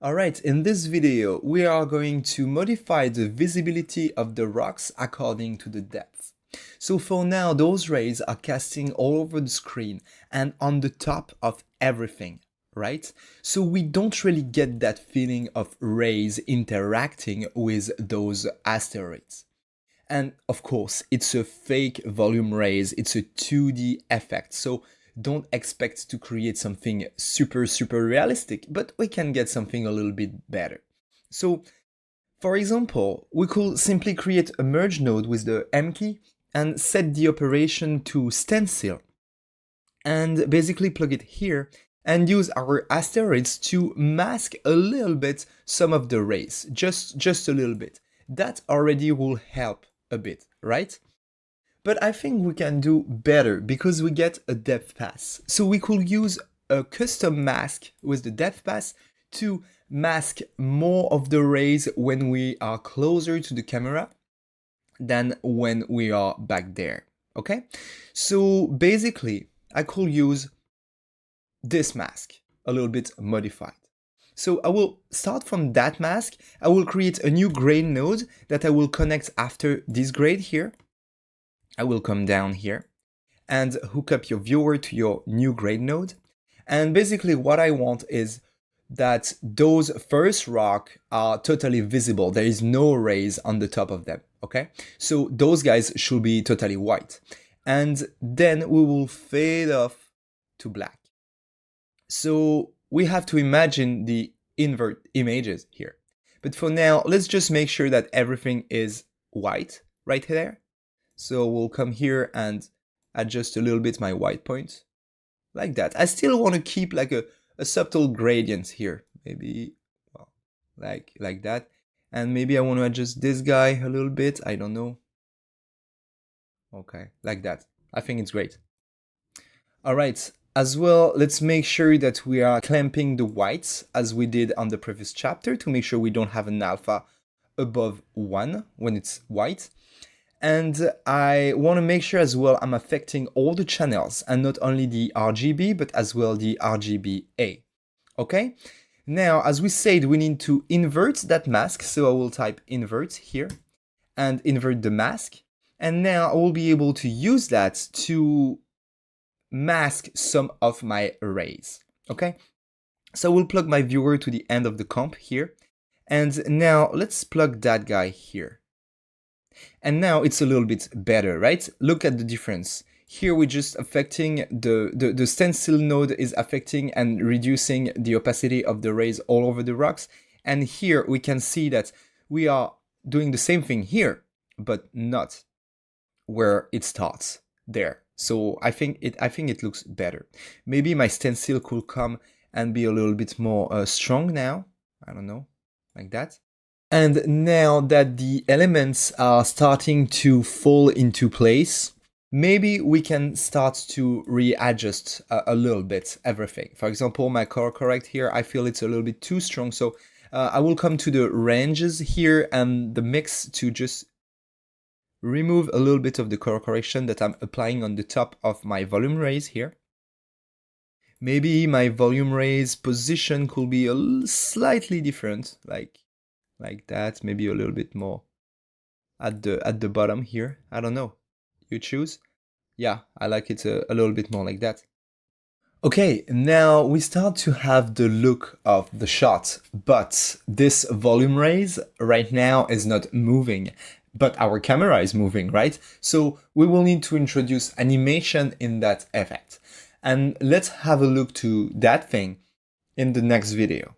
Alright, in this video, we are going to modify the visibility of the rocks according to the depth. So for now, those rays are casting all over the screen and on the top of everything, right? So we don't really get that feeling of rays interacting with those asteroids. And of course, it's a fake volume rays, it's a 2D effect, so don't expect to create something super realistic, but we can get something a little bit better. So, for example, we could simply create a merge node with the M key and set the operation to stencil, and basically plug it here and use our asteroids to mask a little bit some of the rays, just a little bit. That already will help a bit, right? But I think we can do better because we get a depth pass. So we could use a custom mask with the depth pass to mask more of the rays when we are closer to the camera than when we are back there, okay? So basically, I could use this mask, a little bit modified. So I will start from that mask. I will create a new grade node that I will connect after this grade here. I will come down here and hook up your viewer to your new grade node. And basically what I want is that those first rock are totally visible. There is no rays on the top of them, okay? So those guys should be totally white. And then we will fade off to black. So we have to imagine the invert images here. But for now, let's just make sure that everything is white right there. So we'll come here and adjust a little bit my white point, like that. I still want to keep like a subtle gradient here, maybe well, like that. And maybe I want to adjust this guy a little bit, I don't know. Okay, like that. I think it's great. All right, as well, let's make sure that we are clamping the whites as we did on the previous chapter to make sure we don't have an alpha above 1 when it's white. And I want to make sure as well I'm affecting all the channels and not only the RGB, but as well the RGBA. Okay? Now, as we said, we need to invert that mask. So I will type invert here and invert the mask. And now I will be able to use that to mask some of my arrays. Okay? So we'll plug my viewer to the end of the comp here. And now let's plug that guy here. And now it's a little bit better, right? Look at the difference. Here we're just affecting the stencil node is affecting and reducing the opacity of the rays all over the rocks. And here we can see that we are doing the same thing here, but not where it starts there. So I think it looks better. Maybe my stencil could come and be a little bit more strong now. I don't know, like that. And now that the elements are starting to fall into place, maybe we can start to readjust a little bit everything. For example, my color correct here, I feel it's a little bit too strong. So I will come to the ranges here and the mix to just remove a little bit of the color correction that I'm applying on the top of my volume rays here. Maybe my volume rays position could be slightly different, like that, maybe a little bit more at the bottom here. I don't know. You choose. Yeah, I like it a little bit more like that. Okay, now we start to have the look of the shot, but this volume rays right now is not moving, but our camera is moving, right? So we will need to introduce animation in that effect. And let's have a look to that thing in the next video.